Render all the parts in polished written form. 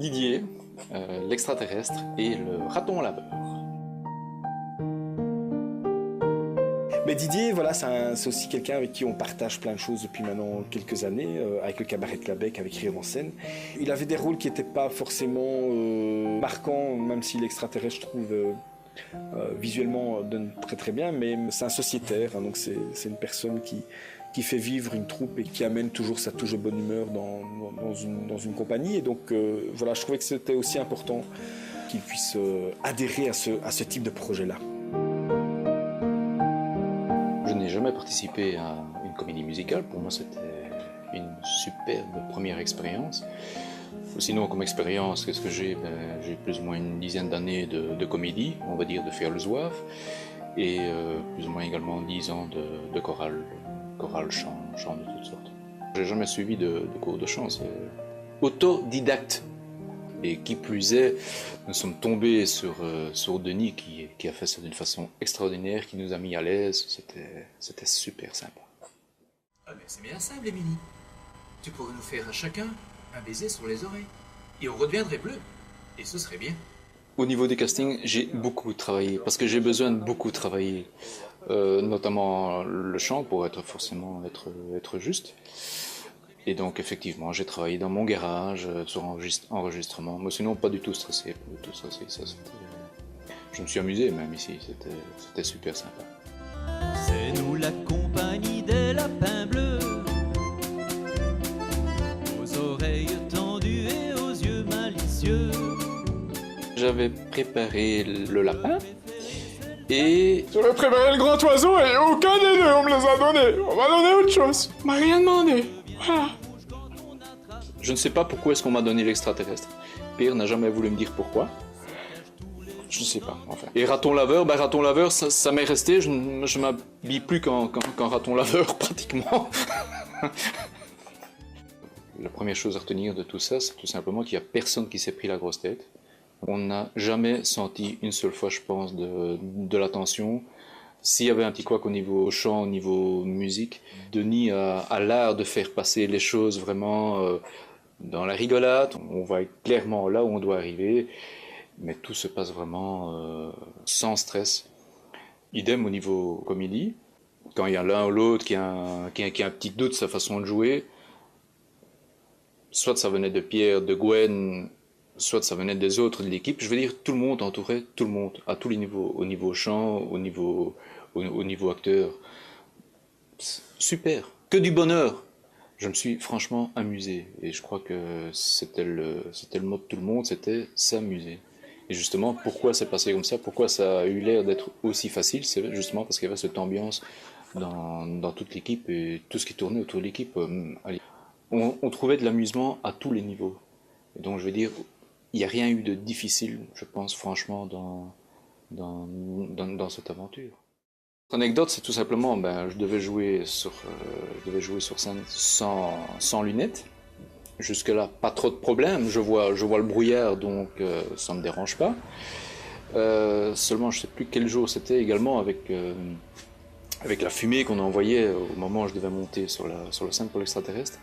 Didier, l'extraterrestre et le raton laveur. Mais Didier, voilà, c'est aussi quelqu'un avec qui on partage plein de choses depuis maintenant quelques années, avec le cabaret de Labec, avec Rire en scène. Il avait des rôles qui n'étaient pas forcément marquants, même si l'extraterrestre, je trouve, visuellement donne très très bien, mais c'est un sociétaire, hein, donc c'est une personne qui fait vivre une troupe et qui amène toujours sa touche de bonne humeur dans une compagnie. Et donc voilà, je trouvais que c'était aussi important qu'il puisse adhérer à ce type de projet-là. Je n'ai jamais participé à une comédie musicale. Pour moi, c'était une superbe première expérience. Sinon, comme expérience, qu'est-ce que j'ai? J'ai plus ou moins une dizaine d'années de comédie, on va dire de faire le zouave, et plus ou moins également 10 ans de chorale, chant de toutes sortes. J'ai jamais suivi de cours de chant, c'est autodidacte. Et qui plus est, nous sommes tombés sur Denis qui a fait ça d'une façon extraordinaire, qui nous a mis à l'aise. C'était super sympa. Ah mais c'est bien simple, Émilie. Tu pourrais nous faire à chacun un baiser sur les oreilles. Et on redeviendrait bleu. Et ce serait bien. Au niveau des castings, j'ai beaucoup travaillé, parce que j'ai besoin de beaucoup travailler. Notamment le chant, pour forcément être juste. Et donc effectivement, j'ai travaillé dans mon garage, sur enregistrement. Mais sinon, pas du tout stressé. Je me suis amusé même ici, c'était super sympa. C'est nous la compagnie des lapins bleus, aux oreilles tendues et aux yeux malicieux. J'avais préparé le lapin et... J'avais préparé le grand oiseau et aucun des deux on me les a donnés. On m'a donné autre chose. On m'a rien demandé. Voilà. Je ne sais pas pourquoi est-ce qu'on m'a donné l'extraterrestre. Pierre n'a jamais voulu me dire pourquoi. Je ne sais pas, enfin. Et raton laveur, ça m'est resté. Je m'habille plus qu'en raton laveur, pratiquement. La première chose à retenir de tout ça, c'est tout simplement qu'il n'y a personne qui s'est pris la grosse tête. On n'a jamais senti une seule fois, je pense, de la tension. S'il y avait un petit couac au niveau chant, au niveau musique, Denis a l'art de faire passer les choses vraiment dans la rigolade. On voit clairement là où on doit arriver, mais tout se passe vraiment sans stress. Idem au niveau comédie. Quand il y a l'un ou l'autre qui a un petit doute de sa façon de jouer, soit ça venait de Pierre, de Gwen, soit ça venait des autres de l'équipe, je veux dire, tout le monde entourait tout le monde, à tous les niveaux, au niveau chant, au niveau acteur. Super, que du bonheur. Je me suis franchement amusé, et je crois que c'était le mot de tout le monde, c'était s'amuser. Et justement, pourquoi c'est passé comme ça, pourquoi ça a eu l'air d'être aussi facile, c'est justement parce qu'il y avait cette ambiance dans toute l'équipe, et tout ce qui tournait autour de l'équipe. On trouvait de l'amusement à tous les niveaux. Et donc je veux dire, il n'y a rien eu de difficile, je pense, franchement, dans cette aventure. L'anecdote, c'est tout simplement, je devais jouer sur scène sans lunettes. Jusque-là, pas trop de problèmes. Je vois le brouillard, donc ça ne me dérange pas. Seulement, je ne sais plus quel jour c'était également avec la fumée qu'on envoyait au moment où je devais monter sur la scène pour l'extraterrestre.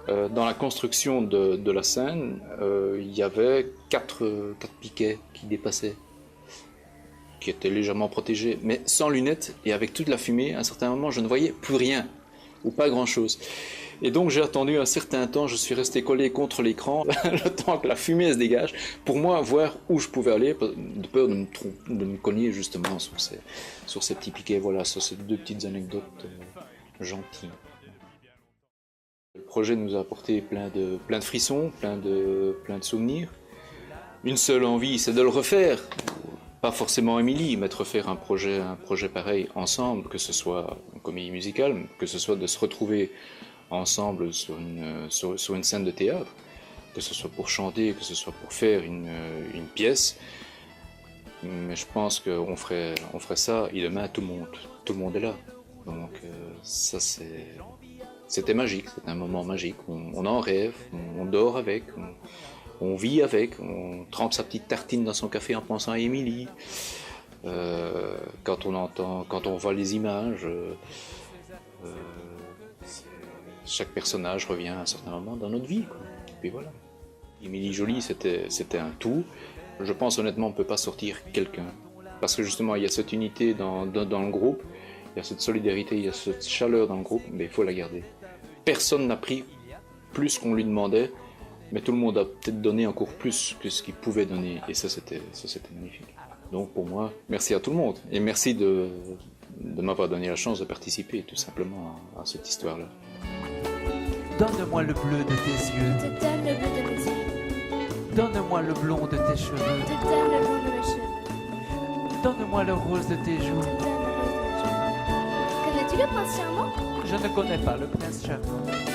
Dans la construction de la scène, il y avait quatre piquets qui dépassaient, qui étaient légèrement protégés, mais sans lunettes et avec toute la fumée. À un certain moment, je ne voyais plus rien, ou pas grand-chose. Et donc j'ai attendu un certain temps, je suis resté collé contre l'écran, le temps que la fumée se dégage, pour moi voir où je pouvais aller, de peur de me cogner justement sur ces petits piquets. Voilà, sur ces deux petites anecdotes gentilles. Le projet nous a apporté plein de frissons, plein de souvenirs. Une seule envie, c'est de le refaire. Pas forcément Émilie, mais de refaire un projet pareil ensemble, que ce soit une comédie musicale, que ce soit de se retrouver ensemble sur une scène de théâtre, que ce soit pour chanter, que ce soit pour faire une pièce. Mais je pense qu'on ferait ça, et demain tout le monde est là. Donc ça c'était magique, c'était un moment magique. On en rêve, on dort avec, on vit avec, on trempe sa petite tartine dans son café en pensant à Émilie. Quand on voit les images, chaque personnage revient à un certain moment dans notre vie, quoi. Et puis voilà. Émilie Joly, c'était un tout. Je pense honnêtement, on ne peut pas sortir quelqu'un. Parce que justement, il y a cette unité dans le groupe, il y a cette solidarité, il y a cette chaleur dans le groupe, mais il faut la garder. Personne n'a pris plus qu'on lui demandait, mais tout le monde a peut-être donné encore plus que ce qu'il pouvait donner. Et ça, c'était magnifique. Donc pour moi, merci à tout le monde. Et merci de m'avoir donné la chance de participer tout simplement à cette histoire-là. Donne-moi le bleu de tes yeux. Je te donne le bleu de mes yeux. Donne-moi le blond de tes cheveux. Je te donne le blond de mes cheveux. Donne-moi le rose de tes Je joues. te donne le rose de mes cheveux. Connais-tu le prince charmant? Je ne connais pas le prince charmant.